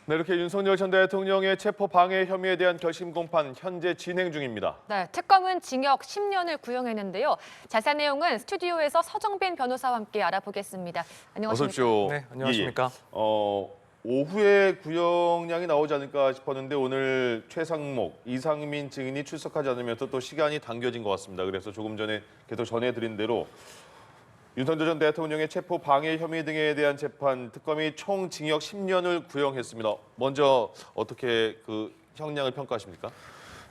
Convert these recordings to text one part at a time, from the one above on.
네, 이렇게 윤석열 전 대통령의 체포 방해 혐의에 대한 결심 공판 현재 진행 중입니다. 네, 특검은 징역 10년을 구형했는데요. 자세한 내용은 스튜디오에서 서정빈 변호사와 함께 알아보겠습니다. 안녕하십니까? 어서 오십시오. 네, 안녕하십니까? 오후에 구형량이 나오지 않을까 싶었는데 오늘 최상목, 이상민 증인이 출석하지 않으면서 또 시간이 당겨진 것 같습니다. 그래서 조금 전에 계속 전해드린 대로 윤석열 전 대통령의 체포 방해 혐의 등에 대한 재판 특검이 총 징역 10년을 구형했습니다. 먼저 어떻게 그 형량을 평가하십니까?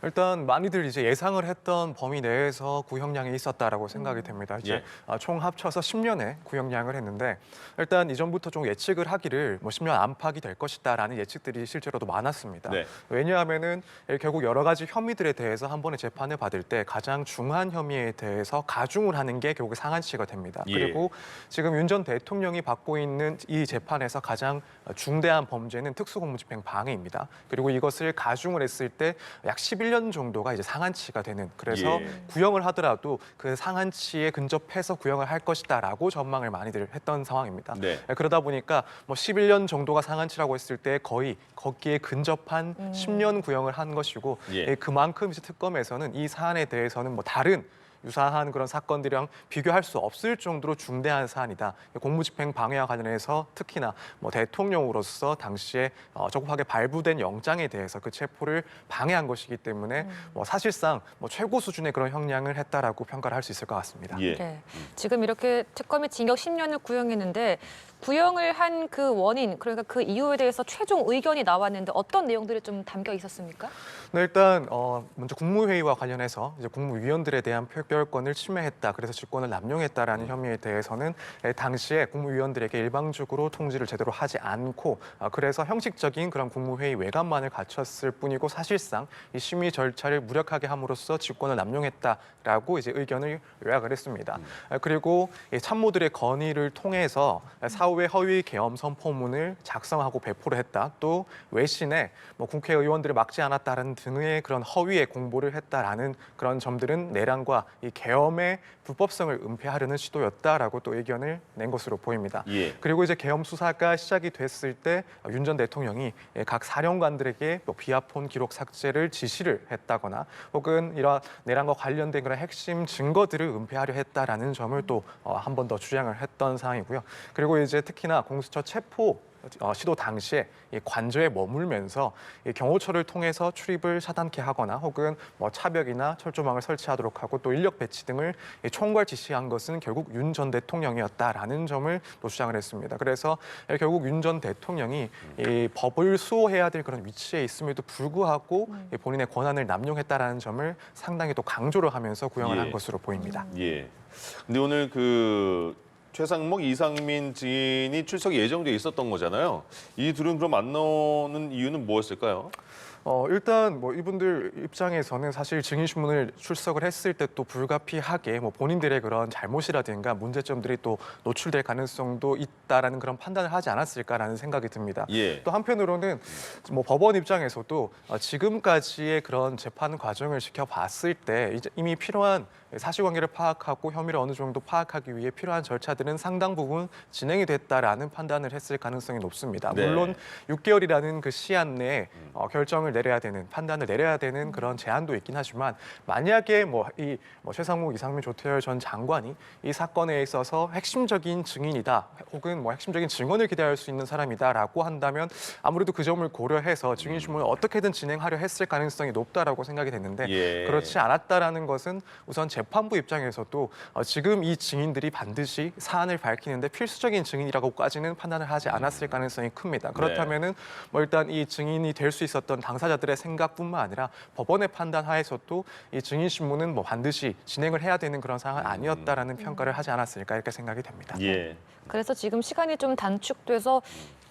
일단 많이들 이제 예상을 했던 범위 내에서 구형량이 있었다라고 생각이 됩니다. 이제 총 합쳐서 10년의 구형량을 했는데 일단 이전부터 좀 예측을 하기를 뭐 10년 안팎이 될 것이다라는 예측들이 실제로도 많았습니다. 네. 왜냐하면은 결국 여러 가지 혐의들에 대해서 한 번에 재판을 받을 때 가장 중한 혐의에 대해서 가중을 하는 게 결국 상한치가 됩니다. 예. 그리고 지금 윤 전 대통령이 받고 있는 이 재판에서 가장 중대한 범죄는 특수공무집행 방해입니다. 그리고 이것을 가중을 했을 때 약 11년 정도가 이제 상한치가 되는, 그래서 예. 구형을 하더라도 그 상한치에 근접해서 구형을 할 것이다라고 전망을 많이들 했던 상황입니다. 네. 그러다 보니까 뭐 11년 정도가 상한치라고 했을 때 거의 거기에 근접한 10년 구형을 한 것이고 예. 그만큼 이제 특검에서는 이 사안에 대해서는 뭐 다른 유사한 그런 사건들이랑 비교할 수 없을 정도로 중대한 사안이다. 공무집행 방해와 관련해서 특히나 뭐 대통령으로서 당시에 적법하게 발부된 영장에 대해서 그 체포를 방해한 것이기 때문에 뭐 사실상 뭐 최고 수준의 그런 형량을 했다라고 평가를 할 수 있을 것 같습니다. 예. 네, 지금 이렇게 특검이 징역 10년을 구형했는데 구형을 한 그 원인, 그러니까 그 이유에 대해서 최종 의견이 나왔는데 어떤 내용들이 좀 담겨 있었습니까? 네, 일단 먼저 국무회의와 관련해서 이제 국무위원들에 대한 표결권을 침해했다, 그래서 직권을 남용했다라는 혐의에 대해서는 당시에 국무위원들에게 일방적으로 통지를 제대로 하지 않고 그래서 형식적인 그런 국무회의 외관만을 갖췄을 뿐이고 사실상 이 심의 절차를 무력하게 함으로써 직권을 남용했다라고 이제 의견을 요약을 했습니다. 그리고 이 참모들의 건의를 통해서 사후에 허위 계엄 선포문을 작성하고 배포를 했다. 또 외신에 뭐 국회의원들을 막지 않았다는 등의 그런 허위의 공보를 했다라는 그런 점들은 내란과 이 계엄의 불법성을 은폐하려는 시도였다라고 또 의견을 낸 것으로 보입니다. 예. 그리고 이제 계엄 수사가 시작이 됐을 때 윤 전 대통령이 각 사령관들에게 뭐 비하폰 기록 삭제를 지시를 했다거나 혹은 이런 내란과 관련된 그런 핵심 증거들을 은폐하려 했다라는 점을 또 한 번 더 주장을 했던 상황이고요. 그리고 이제 특히나 공수처 체포 시도 당시에 이 관저에 머물면서 이 경호처를 통해서 출입을 차단케 하거나 혹은 뭐 차벽이나 철조망을 설치하도록 하고 또 인력 배치 등을 총괄 지시한 것은 결국 윤 전 대통령이었다라는 점을 또 주장을 했습니다. 그래서 결국 윤 전 대통령이 이 법을 수호해야 될 그런 위치에 있음에도 불구하고 본인의 권한을 남용했다라는 점을 상당히 또 강조를 하면서 구형을 한 것으로 보입니다. 예. 근데 오늘 그 최상목, 이상민 증인이 출석 예정돼 있었던 거잖아요. 이 둘은 그럼 안 나오는 이유는 뭐였을까요? 일단 뭐 이분들 입장에서는 사실 증인신문을 출석을 했을 때 또 불가피하게 뭐 본인들의 그런 잘못이라든가 문제점들이 또 노출될 가능성도 있다라는 그런 판단을 하지 않았을까라는 생각이 듭니다. 예. 또 한편으로는 뭐 법원 입장에서도 지금까지의 그런 재판 과정을 지켜봤을 때 이제 이미 필요한 사실관계를 파악하고 혐의를 어느 정도 파악하기 위해 필요한 절차들은 상당 부분 진행이 됐다라는 판단을 했을 가능성이 높습니다. 네. 물론 6개월이라는 그 시한 내에 결정을 내려야 되는, 판단을 내려야 되는 그런 제한도 있긴 하지만 만약에 최상목, 이상민, 조태열 전 장관이 이 사건에 있어서 핵심적인 증인이다 혹은 뭐 핵심적인 증언을 기대할 수 있는 사람이다라고 한다면 아무래도 그 점을 고려해서 증인신문을 어떻게든 진행하려 했을 가능성이 높다라고 생각이 됐는데 예. 그렇지 않았다라는 것은 우선 재판부 입장에서도 지금 이 증인들이 반드시 사안을 밝히는데 필수적인 증인이라고까지는 판단을 하지 않았을 가능성이 큽니다. 그렇다면은 뭐 일단 이 증인이 될 수 있었던 당사자들의 생각뿐만 아니라 법원의 판단 하에서도 이 증인 신문은 뭐 반드시 진행을 해야 되는 그런 상황은 아니었다라는 평가를 하지 않았을까 이렇게 생각이 됩니다. 예. 그래서 지금 시간이 좀 단축돼서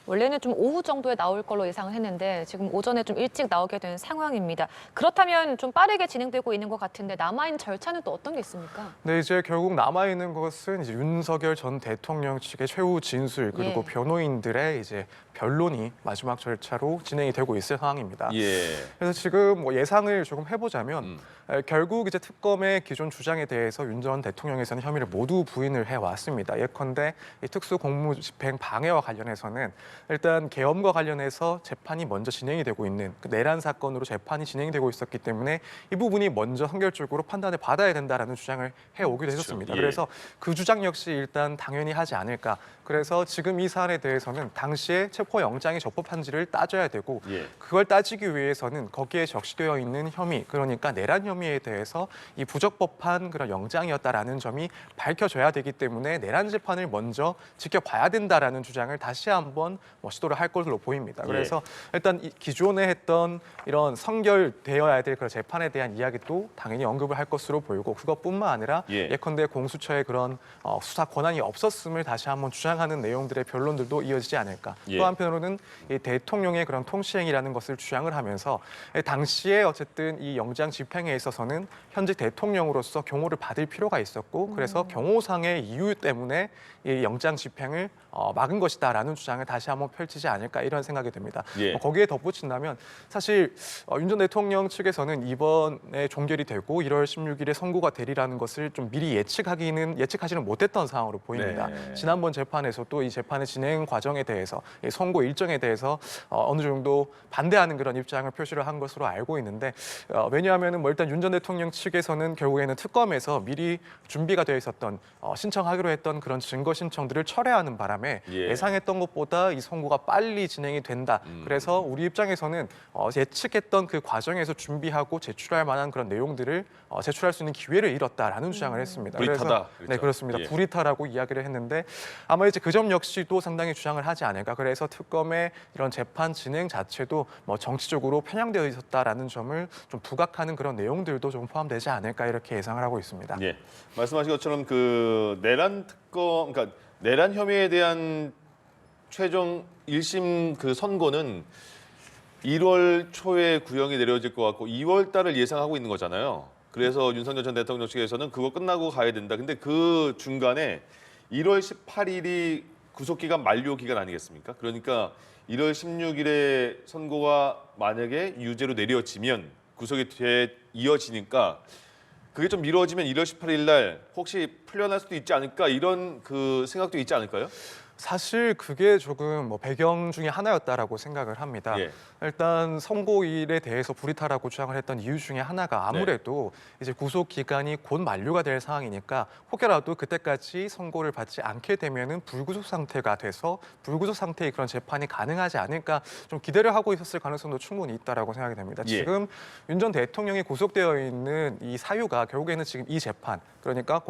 원래는 좀 오후 정도에 나올 걸로 예상을 했는데 지금 오전에 좀 일찍 나오게 된 상황입니다. 그렇다면 좀 빠르게 진행되고 있는 것 같은데 남아있는 절차는 또 어떤 게 있습니까? 네, 이제 결국 남아 있는 것은 이제 윤석열 전 대통령 측의 최후 진술 그리고 예. 변호인들의 이제 변론이 마지막 절차로 진행이 되고 있을 상황입니다. 예. 그래서 지금 뭐 예상을 조금 해보자면 결국 이제 특검의 기존 주장에 대해서 윤 전 대통령에서는 혐의를 모두 부인을 해왔습니다. 예컨대 이 특수공무집행 방해와 관련해서는 일단 계엄과 관련해서 재판이 먼저 진행이 되고 있는 그 내란 사건으로 재판이 진행되고 있었기 때문에 이 부분이 먼저 선결적으로 판단을 받아야 된다라는 주장을 해오기도 했었습니다. 예. 그래서 그 주장 역시 일단 당연히 하지 않을까. 그래서 지금 이 사안에 대해서는 당시에 체포영장이 적법한지를 따져야 되고 예. 그걸 따지기 위해서는 거기에 적시되어 있는 혐의, 그러니까 내란 혐의에 대해서 이 부적법한 그런 영장이었다라는 점이 밝혀져야 되기 때문에 내란 재판을 먼저 지켜봐야 된다라는 주장을 다시 한번 시도를 할 것으로 보입니다. 그래서 일단 기존에 했던 이런 선결되어야 될 그런 재판에 대한 이야기도 당연히 언급을 할 것으로 보이고 그것뿐만 아니라 예컨대 공수처의 그런 수사 권한이 없었음을 다시 한번 주장하는 내용들의 변론들도 이어지지 않을까. 또 한편으로는 이 대통령의 그런 통치행위라는 것을 주장을 하면서 당시에 어쨌든 이 영장 집행에 있어서는 현직 대통령으로서 경호를 받을 필요가 있었고 그래서 경호상의 이유 때문에 이 영장 집행을 막은 것이다라는 주장을 다시 한번 펼치지 않을까 이런 생각이 듭니다. 거기에 덧붙인다면 사실 윤 전 대통령 측에서는 이번에 종결이 되고 1월 16일에 선고가 되리라는 것을 좀 미리 예측하지는 못했던 상황으로 보입니다. 지난번 재판에서도 이 재판의 진행 과정에 대해서 이 선고 일정에 대해서 어느 정도 반대하는 그런 입장을 표시를 한 것으로 알고 있는데 왜냐하면은 일단 윤 전 대통령 측에서는 결국에는 특검에서 미리 준비가 되어 있었던 신청하기로 했던 그런 증거 신청들을 철회하는 바람에 예상했던 것보다 이 선고가 빨리 진행이 된다. 그래서 우리 입장에서는 예측했던 그 과정에서 준비하고 제출할 만한 그런 내용들을 제출할 수 있는 기회를 잃었다라는 주장을 했습니다. 불이타다. 네, 그렇습니다. 불이타라고 이야기를 했는데 아마 이제 그 점 역시도 상당히 주장을 하지 않을까. 그래서 특검의 이런 재판 진행 자체도 정치적으로 편향되어 있었다라는 점을 좀 부각하는 그런 내용들도 좀 포함되지 않을까 이렇게 예상을 하고 있습니다. 말씀하신 것처럼 그 내란 특검, 그러니까 내란 혐의에 대한 최종 1심 그 선고는 1월 초에 구형이 내려질 것 같고 2월 달을 예상하고 있는 거잖아요. 그래서 윤석열 전 대통령 측에서는 그거 끝나고 가야 된다. 근데 그 중간에 1월 18일이 구속기간 만료 기간 아니겠습니까? 그러니까 1월 16일에 선고가 만약에 유죄로 내려지면 구속이 이어지니까 그게 좀 미뤄지면 1월 18일 날 혹시 풀려날 수도 있지 않을까 이런 그 생각도 있지 않을까요? 사실 그게 조금 배경 중에 하나였다라고 생각을 합니다. 일단 선고일에 대해서 불이타라고 주장을 했던 이유 중에 하나가 아무래도 이제 구속 기간이 곧 만료가 될 상황이니까 혹여라도 그때까지 선고를 받지 않게 되면은 불구속 상태가 돼서 불구속 상태의 그런 재판이 가능하지 않을까 좀 기대를 하고 있었을 가능성도 충분히 있다라고 생각이 됩니다. 지금 윤 전 대통령이 구속되어 있는 이 사유가 결국에는 지금 이 재판 그러니까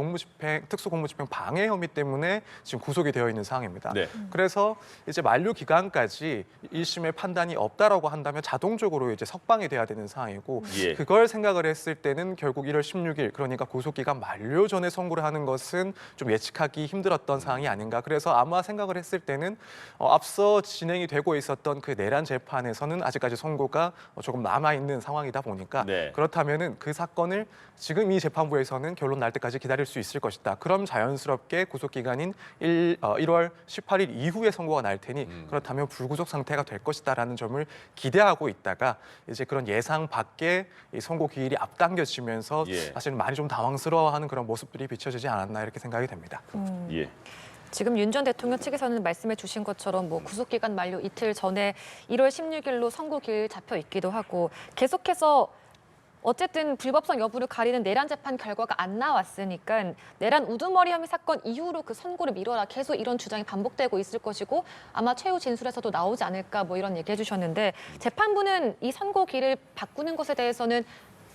특수공무집행 방해 혐의 때문에 지금 구속이 되어 있는 상황입니다. 그래서 이제 만료 기간까지 1심의 판단이 없다라고 한다면 자동적으로 이제 석방이 돼야 되는 상황이고 그걸 생각을 했을 때는 결국 1월 16일 그러니까 구속기간 만료 전에 선고를 하는 것은 좀 예측하기 힘들었던 상황이 아닌가. 그래서 아마 생각을 했을 때는 앞서 진행이 되고 있었던 그 내란 재판에서는 아직까지 선고가 조금 남아 있는 상황이다 보니까 그렇다면은 그 사건을 지금 이 재판부에서는 결론 날 때까지 기다릴 수 있을 것이다. 그럼 자연스럽게 구속기간인 1월 18일 이후에 선고가 날 테니 그렇다면 불구속 상태가 될 것이다라는 점을 기대하고 있다가 이제 그런 예상 밖의 이 선고 기일이 앞당겨지면서 사실 많이 좀 당황스러워하는 그런 모습들이 비춰지지 않았나 이렇게 생각이 됩니다. 지금 윤 전 대통령 측에서는 말씀해 주신 것처럼 구속기간 만료 이틀 전에 1월 16일로 선고일 잡혀 있기도 하고 계속해서 어쨌든 불법성 여부를 가리는 내란 재판 결과가 안 나왔으니까 내란 우두머리 혐의 사건 이후로 그 선고를 미뤄라 계속 이런 주장이 반복되고 있을 것이고 아마 최후 진술에서도 나오지 않을까 이런 얘기해 주셨는데 재판부는 이 선고기를 바꾸는 것에 대해서는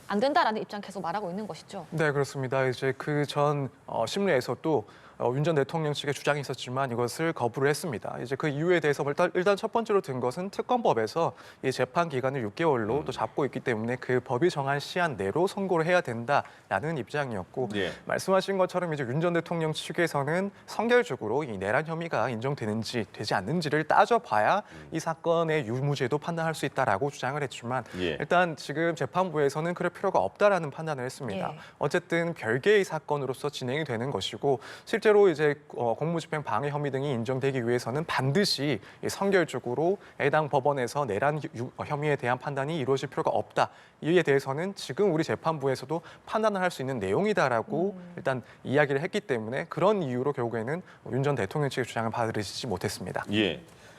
안 된다라는 입장 계속 말하고 있는 것이죠. 네, 그렇습니다. 이제 그 전 심리에서도 윤 전 대통령 측의 주장이 있었지만 이것을 거부를 했습니다. 이제 그 이유에 대해서 일단 첫 번째로 든 것은 특검법에서 이 재판 기간을 6개월로 또 잡고 있기 때문에 그 법이 정한 시한 내로 선고를 해야 된다라는 입장이었고 말씀하신 것처럼 이제 윤 전 대통령 측에서는 선결적으로 이 내란 혐의가 인정되는지 되지 않는지를 따져봐야 이 사건의 유무죄도 판단할 수 있다라고 주장을 했지만 일단 지금 재판부에서는 그럴 필요가 없다라는 판단을 했습니다. 어쨌든 별개의 사건으로서 진행이 되는 것이고 실제로 이제 공무집행 방해 혐의 등이 인정되기 위해서는 반드시 선결적으로 해당 법원에서 내란 혐의에 대한 판단이 이루어질 필요가 없다. 이에 대해서는 지금 우리 재판부에서도 판단을 할 수 있는 내용이다라고 일단 이야기를 했기 때문에 그런 이유로 결국에는 윤 전 대통령 측의 주장을 받아들이지 못했습니다.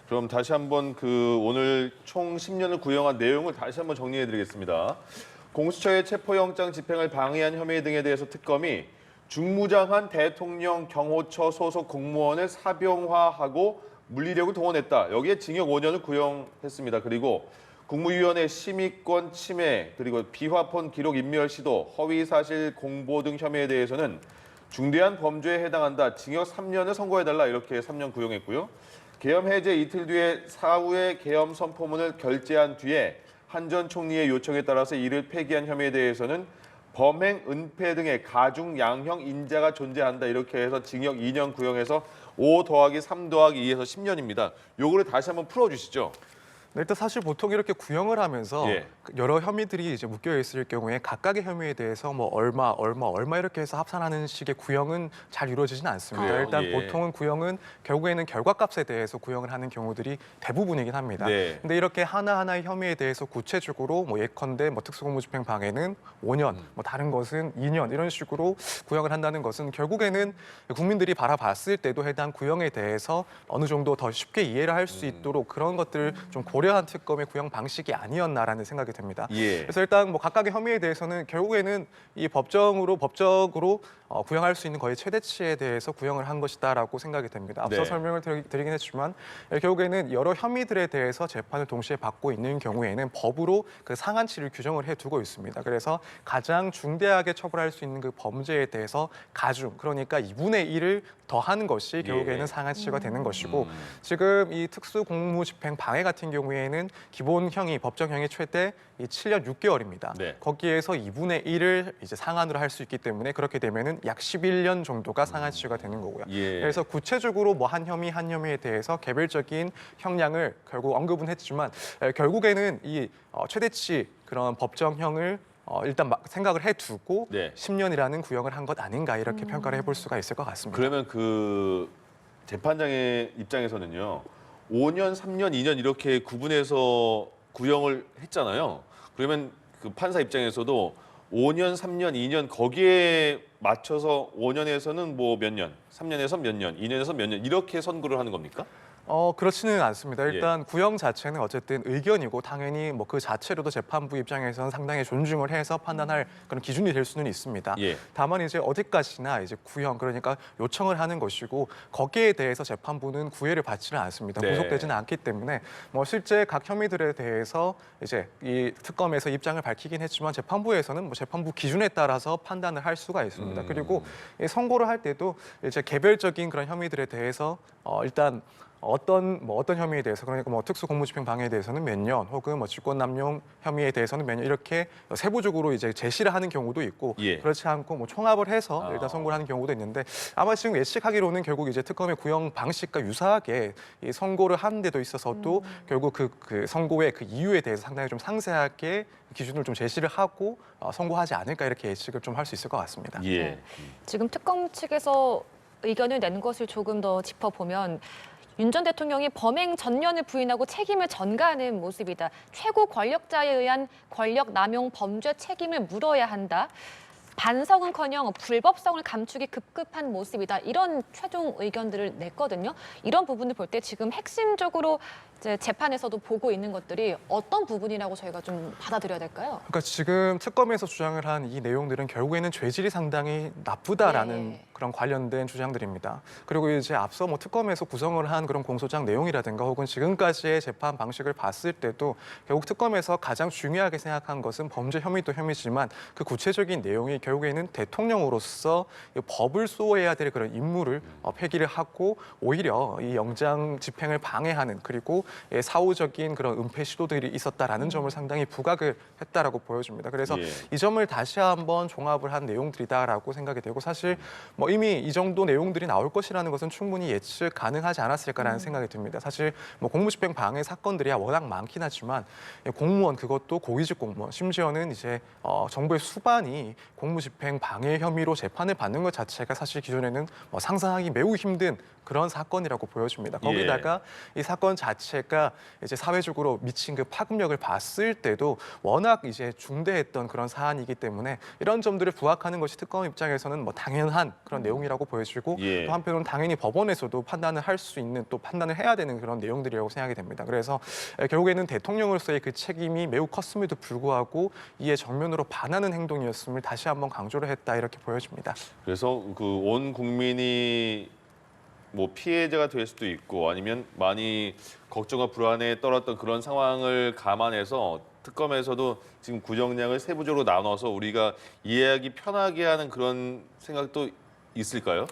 그럼 다시 한번 오늘 총 10년을 구형한 내용을 다시 한번 정리해드리겠습니다. 공수처의 체포영장 집행을 방해한 혐의 등에 대해서 특검이 중무장한 대통령 경호처 소속 공무원을 사병화하고 물리력을 동원했다. 여기에 징역 5년을 구형했습니다. 그리고 국무위원회 심의권 침해, 그리고 비화폰 기록 인멸 시도, 허위사실 공보 등 혐의에 대해서는 중대한 범죄에 해당한다. 징역 3년을 선고해달라. 이렇게 3년 구형했고요. 계엄 해제 이틀 뒤에 사후에 계엄 선포문을 결재한 뒤에 한 전 총리의 요청에 따라서 이를 폐기한 혐의에 대해서는 범행, 은폐 등의 가중 양형 인자가 존재한다. 이렇게 해서 징역 2년 구형해서 5 더하기 3 더하기 2에서 10년입니다. 요거를 다시 한번 풀어주시죠. 네, 일단 사실 보통 이렇게 구형을 하면서 예. 여러 혐의들이 이제 묶여 있을 경우에 각각의 혐의에 대해서 뭐 얼마 이렇게 해서 합산하는 식의 구형은 잘 이루어지지는 않습니다. 그래요? 일단 예. 보통은 구형은 결국에는 결과값에 대해서 구형을 하는 경우들이 대부분이긴 합니다. 네. 근데 이렇게 하나하나의 혐의에 대해서 구체적으로 뭐 예컨대 뭐 특수공무집행 방해는 5년, 뭐 다른 것은 2년 이런 식으로 구형을 한다는 것은 결국에는 국민들이 바라봤을 때도 해당 구형에 대해서 어느 정도 더 쉽게 이해를 할 수 있도록 그런 것들을 좀 고려한 특검의 구형 방식이 아니었나라는 생각이 듭니다. 예. 그래서 일단 뭐 각각의 혐의에 대해서는 결국에는 이 법적으로 구형할 수 있는 거의 최대치에 대해서 구형을 한 것이다라고 생각이 됩니다. 앞서 네. 설명을 드리긴 했지만 결국에는 여러 혐의들에 대해서 재판을 동시에 받고 있는 경우에는 법으로 그 상한치를 규정을 해두고 있습니다. 그래서 가장 중대하게 처벌할 수 있는 그 범죄에 대해서 가중, 그러니까 2분의 1을 더하는 것이 결국에는 예. 상한치가 되는 것이고 지금 이 특수공무집행 방해 같은 경우에는 기본형이 법정형이 최대 7년 6개월입니다. 네. 거기에서 2분의 1을 이제 상한으로 할 수 있기 때문에 그렇게 되면은 약 11년 정도가 상한치가 되는 거고요. 예. 그래서 구체적으로 뭐 한 혐의에 대해서 개별적인 형량을 결국 언급은 했지만 결국에는 이 최대치 그런 법정형을 일단 생각을 해두고 네. 10년이라는 구형을 한 것 아닌가 이렇게 평가를 해볼 수가 있을 것 같습니다. 그러면 재판장의 입장에서는요. 5년, 3년, 2년 이렇게 구분해서 구형을 했잖아요. 그러면 그 판사 입장에서도 5년, 3년, 2년 거기에 맞춰서 5년에서는 뭐 몇 년, 3년에서 몇 년, 2년에서 몇 년 이렇게 선고를 하는 겁니까? 그렇지는 않습니다. 예. 일단 구형 자체는 어쨌든 의견이고 당연히 뭐 그 자체로도 재판부 입장에서는 상당히 존중을 해서 판단할 그런 기준이 될 수는 있습니다. 예. 다만 이제 어디까지나 이제 구형 그러니까 요청을 하는 것이고 거기에 대해서 재판부는 구애를 받지는 않습니다. 네. 구속되지는 않기 때문에 뭐 실제 각 혐의들에 대해서 이제 이 특검에서 입장을 밝히긴 했지만 재판부에서는 뭐 재판부 기준에 따라서 판단을 할 수가 있습니다. 그리고 이 선고를 할 때도 이제 개별적인 그런 혐의들에 대해서 일단 어떤 혐의에 대해서 그러니까 뭐 특수공무집행 방해에 대해서는 몇 년 혹은 뭐 직권남용 혐의에 대해서는 몇 년 이렇게 세부적으로 이제 제시를 하는 경우도 있고 예. 그렇지 않고 뭐 총합을 해서 일단 선고를 하는 경우도 있는데 아마 지금 예측하기로는 결국 이제 특검의 구형 방식과 유사하게 이 선고를 하는 데도 있어서도 결국 그 선고의 그 이유에 대해서 상당히 좀 상세하게 기준을 좀 제시를 하고 선고하지 않을까 이렇게 예측을 좀 할 수 있을 것 같습니다. 예. 네. 지금 특검 측에서 의견을 낸 것을 조금 더 짚어보면 윤 전 대통령이 범행 전면을 부인하고 책임을 전가하는 모습이다. 최고 권력자에 의한 권력 남용 범죄 책임을 물어야 한다. 반성은커녕 불법성을 감추기 급급한 모습이다. 이런 최종 의견들을 냈거든요. 이런 부분을 볼 때 지금 핵심적으로 이제 재판에서도 보고 있는 것들이 어떤 부분이라고 저희가 좀 받아들여야 될까요? 그러니까 지금 특검에서 주장을 한 이 내용들은 결국에는 죄질이 상당히 나쁘다라는 네. 그런 관련된 주장들입니다. 그리고 이제 앞서 뭐 특검에서 구성을 한 그런 공소장 내용이라든가 혹은 지금까지의 재판 방식을 봤을 때도 결국 특검에서 가장 중요하게 생각한 것은 범죄 혐의도 혐의지만 그 구체적인 내용이 결국에는 대통령으로서 이 법을 수호해야 될 그런 임무를 폐기를 하고 오히려 이 영장 집행을 방해하는 그리고 사후적인 그런 은폐 시도들이 있었다라는 점을 상당히 부각을 했다라고 보여집니다. 그래서 예. 이 점을 다시 한번 종합을 한 내용들이다라고 생각이 되고 사실 뭐 이미 이 정도 내용들이 나올 것이라는 것은 충분히 예측 가능하지 않았을까라는 생각이 듭니다. 사실 뭐 공무집행 방해 사건들이 워낙 많긴 하지만 공무원 그것도 고위직 공무원 심지어는 이제 정부의 수반이 공무집행 방해 혐의로 재판을 받는 것 자체가 사실 기존에는 뭐 상상하기 매우 힘든 그런 사건이라고 보여집니다. 거기다가 이 사건 자체가 이제 사회적으로 미친 그 파급력을 봤을 때도 워낙 이제 중대했던 그런 사안이기 때문에 이런 점들을 부각하는 것이 특검 입장에서는 뭐 당연한 그런 그런 내용이라고 보여지고 예. 또 한편으로는 당연히 법원에서도 판단을 할 수 있는 또 판단을 해야 되는 그런 내용들이라고 생각이 됩니다. 그래서 결국에는 대통령으로서의 그 책임이 매우 컸음에도 불구하고 이에 정면으로 반하는 행동이었음을 다시 한번 강조를 했다 이렇게 보여집니다. 그래서 그 온 국민이 뭐 피해자가 될 수도 있고 아니면 많이 걱정과 불안에 떨었던 그런 상황을 감안해서 특검에서도 지금 구형량을 세부적으로 나눠서 우리가 이해하기 편하게 하는 그런 생각도 있을까요?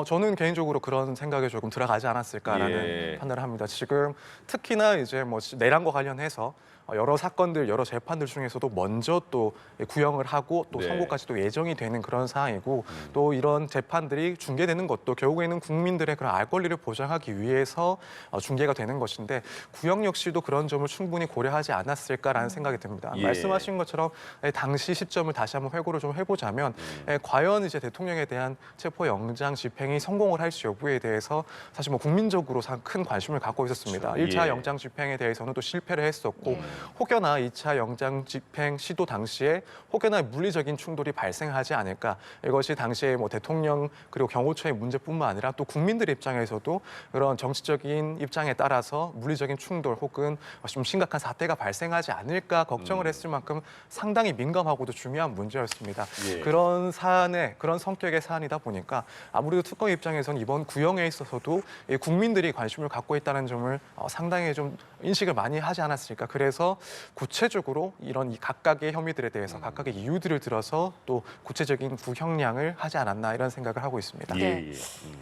저는 개인적으로 그런 생각에 조금 들어가지 않았을까라는 예. 판단을 합니다. 지금 특히나 이제 뭐 내란과 관련해서 여러 사건들, 여러 재판들 중에서도 먼저 또 구형을 하고 또 네. 선고까지 또 예정이 되는 그런 상황이고 또 이런 재판들이 중계되는 것도 결국에는 국민들의 그런 알 권리를 보장하기 위해서 중계가 되는 것인데 구형 역시도 그런 점을 충분히 고려하지 않았을까라는 생각이 듭니다. 예. 말씀하신 것처럼 당시 시점을 다시 한번 회고를 좀 해보자면 과연 이제 대통령에 대한 체포영장 집행이 성공을 할지 여부에 대해서 사실 뭐 국민적으로 큰 관심을 갖고 있었습니다. 그렇죠. 1차 예. 영장 집행에 대해서는 또 실패를 했었고 혹여나 2차 영장 집행 시도 당시에 혹여나 물리적인 충돌이 발생하지 않을까 이것이 당시에 뭐 대통령 그리고 경호처의 문제뿐만 아니라 또 국민들 입장에서도 그런 정치적인 입장에 따라서 물리적인 충돌 혹은 좀 심각한 사태가 발생하지 않을까 걱정을 했을 만큼 상당히 민감하고도 중요한 문제였습니다. 예. 그런 사안에 그런 성격의 사안이다 보니까 아무래도 특검 입장에서는 이번 구형에 있어서도 이 국민들이 관심을 갖고 있다는 점을 상당히 좀 인식을 많이 하지 않았을까. 그래서 구체적으로 이런 이 각각의 혐의들에 대해서 각각의 이유들을 들어서 또 구체적인 구형량을 하지 않았나 이런 생각을 하고 있습니다. 예, 네. 예.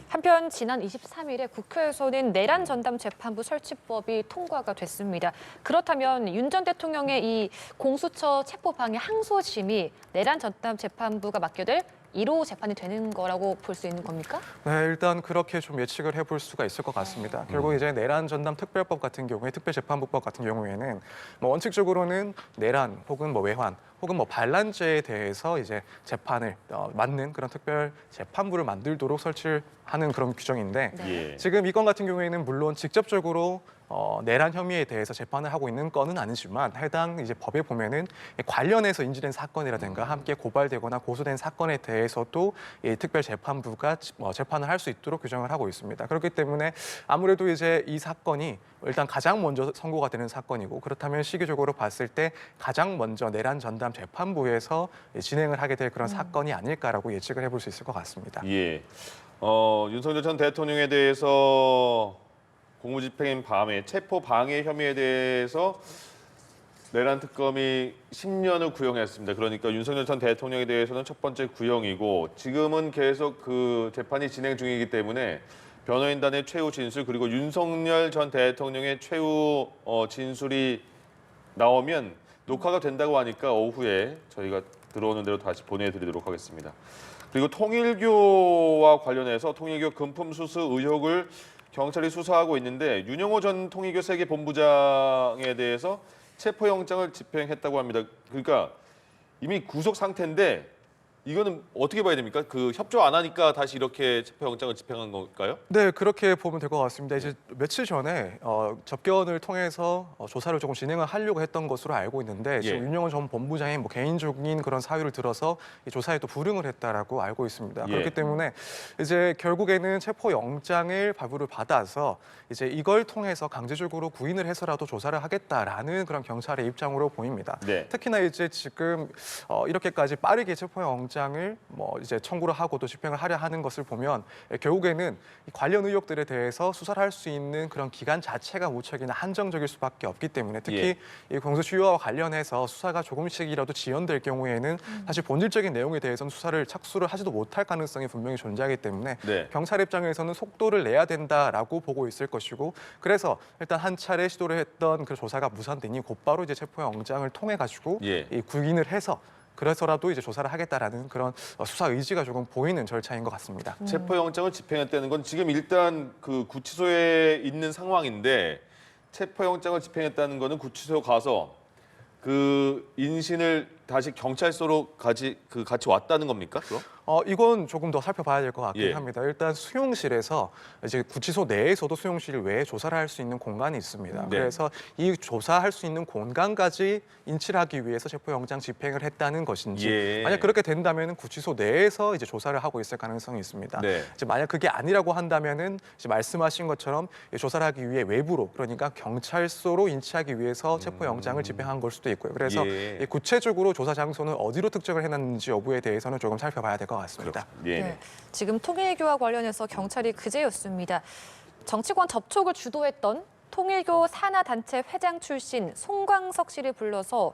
한편 지난 23일에 국회에서는 내란 전담 재판부 설치법이 통과가 됐습니다. 그렇다면 윤 전 대통령의 이 공수처 체포방해 항소심이 내란 전담 재판부가 맡게 될 1호 재판이 되는 거라고 볼 수 있는 겁니까? 네, 일단 그렇게 좀 예측을 해볼 수가 있을 것 같습니다. 결국 이제 내란 전담 특별법 같은 경우에 특별재판부법 같은 경우에는 뭐 원칙적으로는 내란 혹은 뭐 외환 혹은 뭐 반란죄에 대해서 이제 재판을 맡는 그런 특별 재판부를 만들도록 설치를 하는 그런 규정인데 네. 예. 지금 이 건 같은 경우에는 물론 직접적으로 내란 혐의에 대해서 재판을 하고 있는 건은 아니지만 해당 이제 법에 보면은 관련해서 인지된 사건이라든가 함께 고발되거나 고소된 사건에 대해서도 이 특별 재판부가 재판을 할 수 있도록 규정을 하고 있습니다. 그렇기 때문에 아무래도 이제 이 사건이 일단 가장 먼저 선고가 되는 사건이고 그렇다면 시기적으로 봤을 때 가장 먼저 내란 전담 재판부에서 진행을 하게 될 그런 사건이 아닐까라고 예측을 해볼 수 있을 것 같습니다. 예. 윤석열 전 대통령에 대해서 공무집행인 밤에 체포 방해 혐의에 대해서 내란 특검이 10년을 구형했습니다. 그러니까 윤석열 전 대통령에 대해서는 첫 번째 구형이고 지금은 계속 그 재판이 진행 중이기 때문에 변호인단의 최후 진술 그리고 윤석열 전 대통령의 최후 진술이 나오면 녹화가 된다고 하니까 오후에 저희가 들어오는 대로 다시 보내드리도록 하겠습니다. 그리고 통일교와 관련해서 통일교 금품 수수 의혹을 경찰이 수사하고 있는데 윤영호 전 통일교 세계본부장에 대해서 체포영장을 집행했다고 합니다. 그러니까 이미 구속 상태인데 이거는 어떻게 봐야 됩니까? 그 협조 안 하니까 다시 이렇게 체포영장을 집행한 걸까요? 네, 그렇게 보면 될 것 같습니다. 이제 며칠 전에 접견을 통해서 조사를 조금 진행을 하려고 했던 것으로 알고 있는데 지금 예. 윤영호 전 본부장이 뭐 개인적인 그런 사유를 들어서 이 조사에 또 불응을 했다라고 알고 있습니다. 예. 그렇기 때문에 이제 결국에는 체포영장을 발부를 받아서 이제 이걸 통해서 강제적으로 구인을 해서라도 조사를 하겠다라는 그런 경찰의 입장으로 보입니다. 네. 특히나 이제 지금 이렇게까지 빠르게 체포영장을 뭐 이제 청구를 하고 또 집행을 하려 하는 것을 보면 결국에는 이 관련 의혹들에 대해서 수사를 할 수 있는 그런 기간 자체가 무척이나 한정적일 수밖에 없기 때문에 특히 이 공소시효와 관련해서 수사가 조금씩이라도 지연될 경우에는 사실 본질적인 내용에 대해서는 수사를 착수를 하지도 못할 가능성이 분명히 존재하기 때문에 네. 경찰 입장에서는 속도를 내야 된다라고 보고 있을 것이고 그래서 일단 한 차례 시도를 했던 그 조사가 무산되니 곧바로 이제 체포영장을 통해 가지고 예. 이 구인을 해서 그래서라도 이제 조사를 하겠다라는 그런 수사 의지가 조금 보이는 절차인 것 같습니다. 체포영장을 집행했다는 건 지금 일단 그 구치소에 있는 상황인데 체포영장을 집행했다는 거는 구치소 가서 그 인신을 다시 경찰서로 같이 왔다는 겁니까? 그럼? 이건 조금 더 살펴봐야 될 것 같긴 예. 합니다. 일단 수용실에서 이제 구치소 내에서도 수용실 외에 조사를 할 수 있는 공간이 있습니다. 네. 그래서 이 조사할 수 있는 공간까지 인치를 하기 위해서 체포영장 집행을 했다는 것인지 예. 만약 그렇게 된다면 구치소 내에서 이제 조사를 하고 있을 가능성이 있습니다. 네. 이제 만약 그게 아니라고 한다면은 이제 말씀하신 것처럼 조사를 하기 위해 외부로 그러니까 경찰서로 인치하기 위해서 체포영장을 집행한 걸 수도 있고요. 그래서 예. 이 구체적으로 조사 장소는 어디로 특정을 해놨는지 여부에 대해서는 조금 살펴봐야 될 것 같습니다. 예. 네. 지금 통일교와 관련해서 경찰이 그제였습니다. 정치권 접촉을 주도했던 통일교 산하단체 회장 출신 송광석 씨를 불러서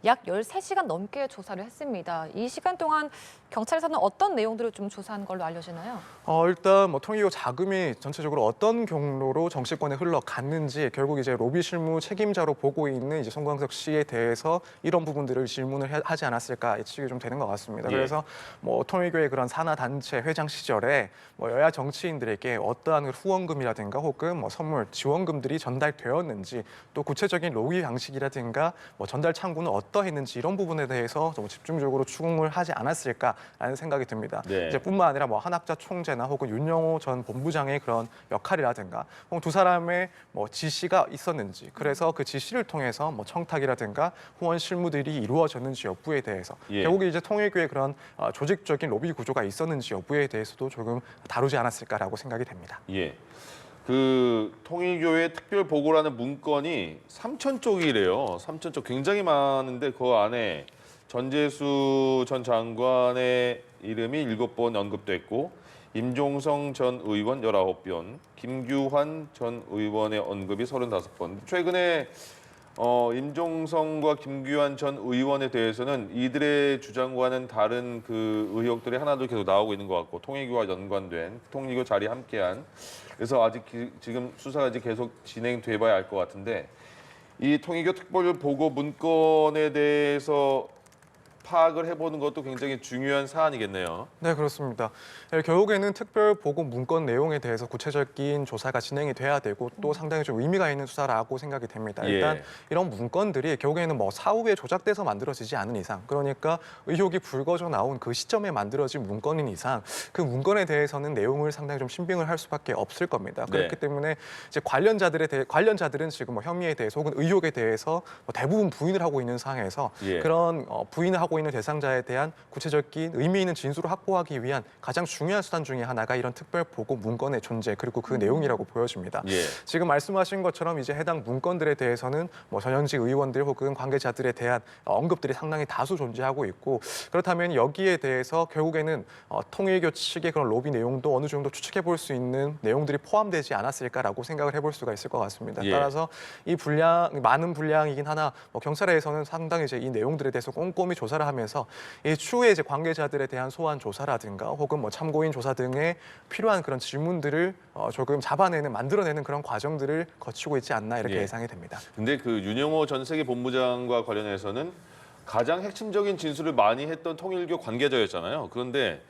약 13시간 넘게 조사를 했습니다. 이 시간 동안 경찰에서는 어떤 내용들을 좀 조사한 걸로 알려지나요? 일단 뭐 통일교 자금이 전체적으로 어떤 경로로 정치권에 흘러갔는지 결국 이제 로비 실무 책임자로 보고 있는 이제 송광석 씨에 대해서 이런 부분들을 질문을 하지 않았을까 예측이 좀 되는 것 같습니다. 예. 그래서 뭐 통일교의 그런 산하 단체 회장 시절에 뭐 여야 정치인들에게 어떠한 후원금이라든가 혹은 뭐 선물 지원금들이 전달되었는지 또 구체적인 로비 방식이라든가 뭐 전달 창구는 어떠했는지 이런 부분에 대해서 좀 집중적으로 추궁을 하지 않았을까라는 생각이 듭니다. 네. 이제 뿐만 아니라 뭐 한학자 총재나 혹은 윤영호 전 본부장의 그런 역할이라든가 혹은 두 사람의 뭐 지시가 있었는지 그래서 그 지시를 통해서 뭐 청탁이라든가 후원 실무들이 이루어졌는지 여부에 대해서 예. 결국 이제 통일교의 그런 조직적인 로비 구조가 있었는지 여부에 대해서도 조금 다루지 않았을까라고 생각이 됩니다. 예. 그 통일교회 특별 보고라는 문건이 3,000쪽이래요. 3,000쪽 굉장히 많은데 그 안에 전재수 전 장관의 이름이 7번 언급됐고 임종성 전 의원 19번, 김규환 전 의원의 언급이 35번. 최근에 임종성과 김규환 전 의원에 대해서는 이들의 주장과는 다른 그 의혹들이 하나도 계속 나오고 있는 것 같고 통일교와 연관된 통일교 자리에 함께한 그래서 아직 지금 수사가 이제 계속 진행돼봐야 알 것 같은데 이 통일교 특별 보고 문건에 대해서 파악을 해보는 것도 굉장히 중요한 사안이겠네요. 네, 그렇습니다. 결국에는 특별 보고 문건 내용에 대해서 구체적인 조사가 진행이 돼야 되고 또 상당히 좀 의미가 있는 수사라고 생각이 됩니다. 일단 예. 이런 문건들이 결국에는 뭐 사후에 조작돼서 만들어지지 않은 이상, 그러니까 의혹이 불거져 나온 그 시점에 만들어진 문건인 이상 그 문건에 대해서는 내용을 상당히 좀 신빙을 할 수밖에 없을 겁니다. 네. 그렇기 때문에 이제 관련자들은 지금 뭐 혐의에 대해서 혹은 의혹에 대해서 뭐 대부분 부인을 하고 있는 상황에서 예. 그런 부인을 하고 있는 대상자에 대한 구체적인 의미 있는 진술을 확보하기 위한 가장 중요한 수단 중에 하나가 이런 특별 보고 문건의 존재 그리고 그 내용이라고 보여집니다. 예. 지금 말씀하신 것처럼 이제 해당 문건들에 대해서는 뭐 전현직 의원들 혹은 관계자들에 대한 언급들이 상당히 다수 존재하고 있고 그렇다면 여기에 대해서 결국에는 통일교 측의 그런 로비 내용도 어느 정도 추측해 볼 수 있는 내용들이 포함되지 않았을까라고 생각을 해볼 수가 있을 것 같습니다. 예. 따라서 이 많은 분량이긴 하나 뭐 경찰에서는 상당히 이제 이 내용들에 대해서 꼼꼼히 조사를 하면서 이 추후에 이제 관계자들에 대한 소환 조사라든가 혹은 뭐 참고인 조사 등에 필요한 그런 질문들을 조금 만들어내는 그런 과정들을 거치고 있지 않나 이렇게 예. 예상이 됩니다. 근데 그 윤영호 전 세계본부장과 관련해서는 가장 핵심적인 진술을 많이 했던 통일교 관계자였잖아요. 그런데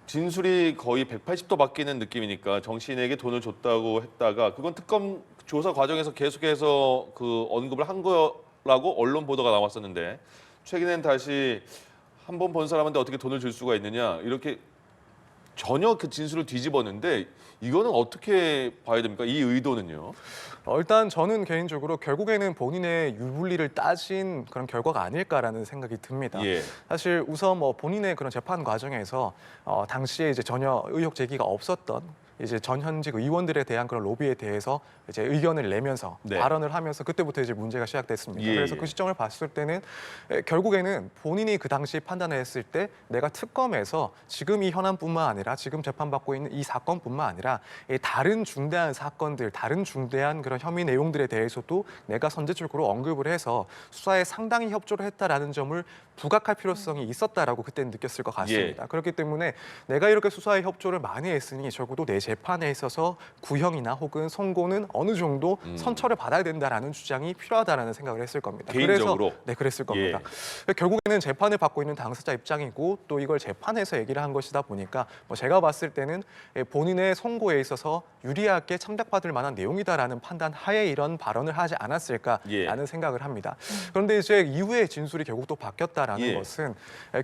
진술이 거의 180도 바뀌는 느낌이니까 정치인에게 돈을 줬다고 했다가 그건 특검 조사 과정에서 계속해서 그 언급을 한 거라고 언론 보도가 나왔었는데 최근엔 다시 한 번 본 사람한테 어떻게 돈을 줄 수가 있느냐 이렇게 전혀 그 진술을 뒤집었는데 이거는 어떻게 봐야 됩니까? 이 의도는요? 일단 저는 개인적으로 결국에는 본인의 유불리를 따진 그런 결과가 아닐까라는 생각이 듭니다. 예. 사실 우선 뭐 본인의 그런 재판 과정에서 당시에 이제 전혀 의혹 제기가 없었던 이제 전현직 의원들에 대한 그런 로비에 대해서 이제 의견을 내면서 네. 발언을 하면서 그때부터 이제 문제가 시작됐습니다. 예, 그래서 예. 그 시점을 봤을 때는 결국에는 본인이 그 당시 판단했을 때 내가 특검에서 지금 이 현안뿐만 아니라 지금 재판받고 있는 이 사건뿐만 아니라 다른 중대한 사건들, 다른 중대한 그런 혐의 내용들에 대해서도 내가 선제적으로 언급을 해서 수사에 상당히 협조를 했다라는 점을 부각할 필요성이 있었다라고 그때는 느꼈을 것 같습니다. 그렇기 때문에 내가 이렇게 수사에 협조를 많이 했으니 적어도 내 재판에 있어서 구형이나 혹은 선고는 어느 정도 선처를 받아야 된다라는 주장이 필요하다라는 생각을 했을 겁니다. 개인적으로? 그래서 네, 그랬을 겁니다. 예. 결국에는 재판을 받고 있는 당사자 입장이고 또 이걸 재판에서 얘기를 한 것이다 보니까 뭐 제가 봤을 때는 본인의 선고에 있어서 유리하게 참작받을 만한 내용이다라는 판단 하에 이런 발언을 하지 않았을까라는 생각을 합니다. 그런데 이제 이후에 진술이 결국 또 바뀌었다라는 것은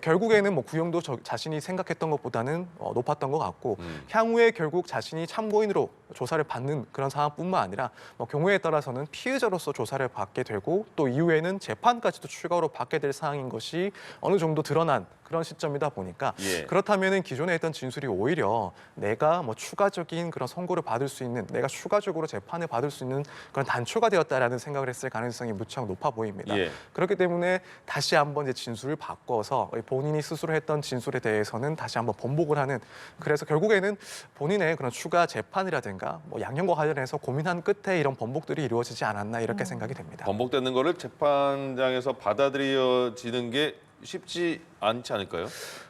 결국에는 뭐 구형도 자신이 생각했던 것보다는 높았던 것 같고 향후에 결국 자신이 참고인으로 조사를 받는 그런 상황뿐만 아니라 뭐 경우에 따라서는 피해자로서 조사를 받게 되고 또 이후에는 재판까지도 추가로 받게 될 상황인 것이 어느 정도 드러난 그런 시점이다 보니까 그렇다면은 기존에 했던 진술이 오히려 내가 뭐 추가적인 그런 선고를 받을 수 있는, 내가 추가적으로 재판을 받을 수 있는 그런 단초가 되었다라는 생각을 했을 가능성이 무척 높아 보입니다. 그렇기 때문에 다시 한번 이제 진술을 바꿔서 본인이 스스로 했던 진술에 대해서는 다시 한번 번복을 하는, 그래서 결국에는 본인의 그런 추가 재판이라든가 뭐 양형과 관련해서 고민한 끝에 이런 번복들이 이루어지지 않았나 이렇게 생각이 됩니다. 번복되는 거를 재판장에서 받아들여지는 게 쉽지 않지 않을까요?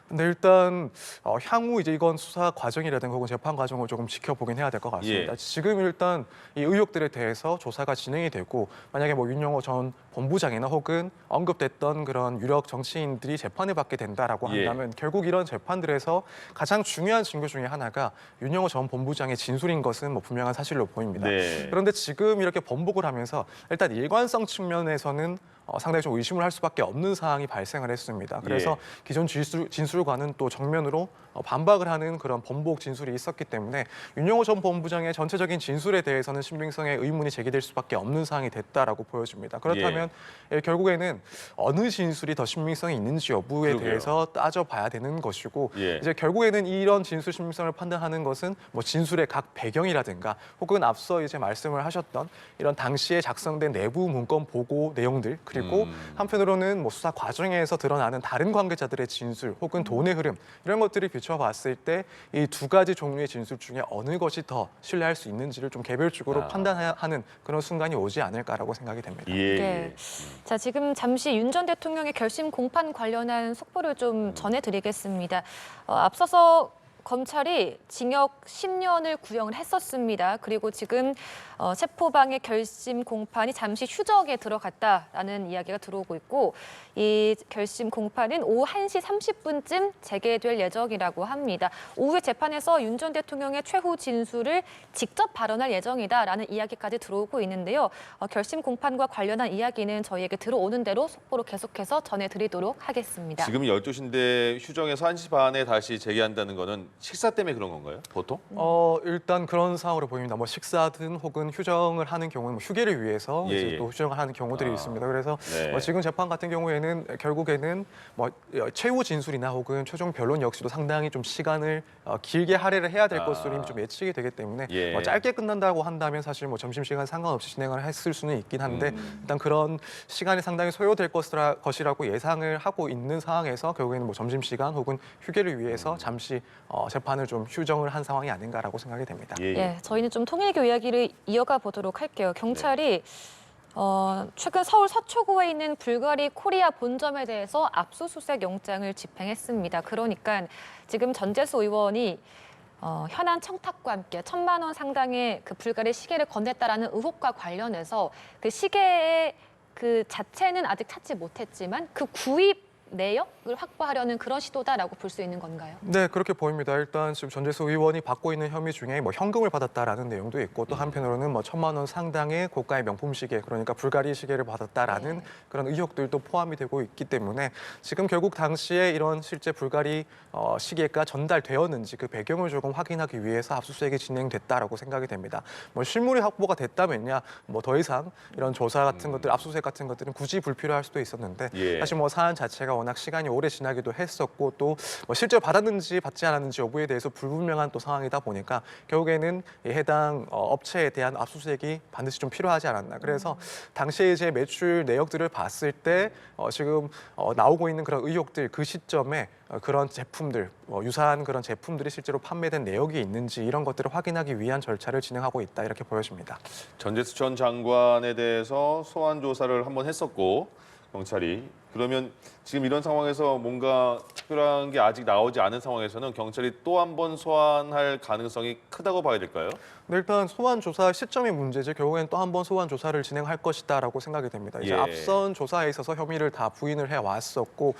근데 일단 향후 이제 이건 수사 과정이라든가 혹은 재판 과정을 조금 지켜보긴 해야 될 것 같습니다. 지금 일단 이 의혹들에 대해서 조사가 진행이 되고 만약에 뭐 윤영호 전 본부장이나 혹은 언급됐던 그런 유력 정치인들이 재판을 받게 된다라고 한다면 결국 이런 재판들에서 가장 중요한 증거 중에 하나가 윤영호 전 본부장의 진술인 것은 뭐 분명한 사실로 보입니다. 그런데 지금 이렇게 번복을 하면서 일단 일관성 측면에서는 상당히 좀 의심을 할 수밖에 없는 상황이 발생을 했습니다. 그래서 기존 진술과는 또 정면으로 반박을 하는 그런 번복 진술이 있었기 때문에 윤영호 전 본부장의 전체적인 진술에 대해서는 신빙성에 의문이 제기될 수밖에 없는 상황이 됐다라고 보여집니다. 그렇다면 결국에는 어느 진술이 더 신빙성이 있는지 여부에 대해서 따져봐야 되는 것이고 이제 결국에는 이런 진술 신빙성을 판단하는 것은 뭐 진술의 각 배경이라든가 혹은 앞서 이제 말씀을 하셨던 이런 당시에 작성된 내부 문건 보고 내용들 그리고 한편으로는 뭐 수사 과정에서 드러나는 다른 관계자들의 진술 혹은 돈의 흐름 이런 것들이 비춰봤을 때 이 두 가지 종류의 진술 중에 어느 것이 더 신뢰할 수 있는지를 좀 개별적으로 판단하는 그런 순간이 오지 않을까라고 생각이 됩니다. 자, 지금 잠시 윤 전 대통령의 결심 공판 관련한 속보를 좀 전해드리겠습니다. 앞서서 검찰이 징역 10년을 구형을 했었습니다. 그리고 지금 체포방해 결심 공판이 잠시 휴적에 들어갔다라는 이야기가 들어오고 있고 이 결심 공판은 오후 1시 30분쯤 재개될 예정이라고 합니다. 오후에 재판에서 윤 전 대통령의 최후 진술을 직접 발언할 예정이다라는 이야기까지 들어오고 있는데요. 결심 공판과 관련한 이야기는 저희에게 들어오는 대로 속보로 계속해서 전해드리도록 하겠습니다. 지금 12시인데 휴정해서 1시 반에 다시 재개한다는 거는 식사 때문에 그런 건가요? 보통? 일단 그런 상황으로 보입니다. 뭐 식사든 혹은 휴정을 하는 경우는 뭐 휴게를 위해서 이제 또 휴정을 하는 경우들이 있습니다. 그래서 지금 재판 같은 경우에는 결국에는 뭐 최후 진술이나 혹은 최종 변론 역시도 상당히 좀 시간을 길게 할애를 해야 될 것으로 이미 좀 예측이 되기 때문에 뭐 짧게 끝난다고 한다면 사실 뭐 점심시간 상관없이 진행을 했을 수는 있긴 한데 일단 그런 시간이 상당히 소요될 것이라고 예상을 하고 있는 상황에서 결국에는 뭐 점심시간 혹은 휴게를 위해서 잠시 재판을 좀 휴정을 한 상황이 아닌가라고 생각이 됩니다. 저희는 좀 통일교 이야기를 이어가 보도록 할게요. 경찰이 최근 서울 서초구에 있는 불가리 코리아 본점에 대해서 압수수색 영장을 집행했습니다. 그러니까 지금 전재수 의원이 현안 청탁과 함께 1,000만 원 상당의 그 불가리 시계를 건넸다라는 의혹과 관련해서 그 시계의 그 자체는 아직 찾지 못했지만 그 구입 내역을 확보하려는 그런 시도다라고 볼 수 있는 건가요? 네, 그렇게 보입니다. 일단 지금 전재수 의원이 받고 있는 혐의 중에 뭐 현금을 받았다라는 내용도 있고 또 한편으로는 뭐 1,000만 원 상당의 고가의 명품 시계, 그러니까 불가리 시계를 받았다라는 그런 의혹들도 포함이 되고 있기 때문에 지금 결국 당시에 이런 실제 불가리 시계가 전달되었는지 그 배경을 조금 확인하기 위해서 압수수색이 진행됐다라고 생각이 됩니다. 뭐 실물이 확보가 됐다면야 뭐 더 이상 이런 조사 같은 것들, 압수수색 같은 것들은 굳이 불필요할 수도 있었는데 사실 뭐 사안 자체가 워낙 시간이 오래 지나기도 했었고 또 뭐 실제로 받았는지 받지 않았는지 여부에 대해서 불분명한 또 상황이다 보니까 결국에는 해당 업체에 대한 압수수색이 반드시 좀 필요하지 않았나. 그래서 당시에 이제 매출 내역들을 봤을 때 지금 나오고 있는 그런 의혹들 그 시점에 그런 제품들, 유사한 그런 제품들이 실제로 판매된 내역이 있는지 이런 것들을 확인하기 위한 절차를 진행하고 있다 이렇게 보여집니다. 전재수 전 장관에 대해서 소환 조사를 한번 했었고 경찰이 그러면 지금 이런 상황에서 뭔가 특별한 게 아직 나오지 않은 상황에서는 경찰이 또 한 번 소환할 가능성이 크다고 봐야 될까요? 네, 일단 소환 조사 시점이 문제지 결국엔 또 한 번 소환 조사를 진행할 것이다라고 생각이 됩니다. 이제 예. 앞선 조사에 있어서 혐의를 다 부인을 해왔었고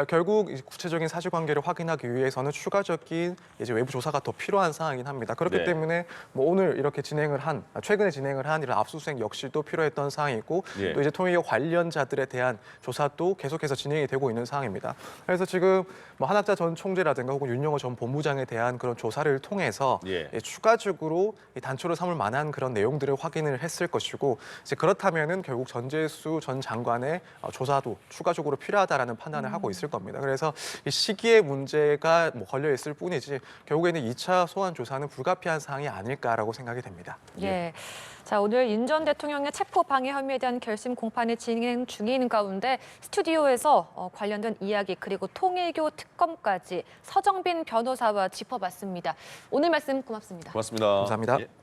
결국 이 구체적인 사실관계를 확인하기 위해서는 추가적인 이제 외부 조사가 더 필요한 상황이긴 합니다. 그렇기 네. 때문에 뭐 오늘 이렇게 최근에 진행을 한 이런 압수수색 역시도 필요했던 사항이고 예. 또 이제 통일교 관련자들에 대한 조사도 계속해서 진행이 되고 있는 상황입니다. 그래서 지금 뭐 한학자 전 총재라든가 혹은 윤영호 전 본부장에 대한 그런 조사를 통해서 예. 추가적으로 이 단초로 삼을 만한 그런 내용들을 확인을 했을 것이고 이제 그렇다면은 결국 전재수 전 장관의 조사도 추가적으로 필요하다라는 판단을 하고 있을 겁니다. 그래서 이 시기의 문제가 뭐 걸려 있을 뿐이지 결국에는 2차 소환 조사는 불가피한 사항이 아닐까라고 생각이 됩니다. 예. 자, 오늘 윤 전 대통령의 체포 방해 혐의에 대한 결심 공판이 진행 중인 가운데 스튜디오에서 관련된 이야기 그리고 통일교 특검까지 서정빈 변호사와 짚어봤습니다. 오늘 말씀 고맙습니다. 고맙습니다. 감사합니다. 예.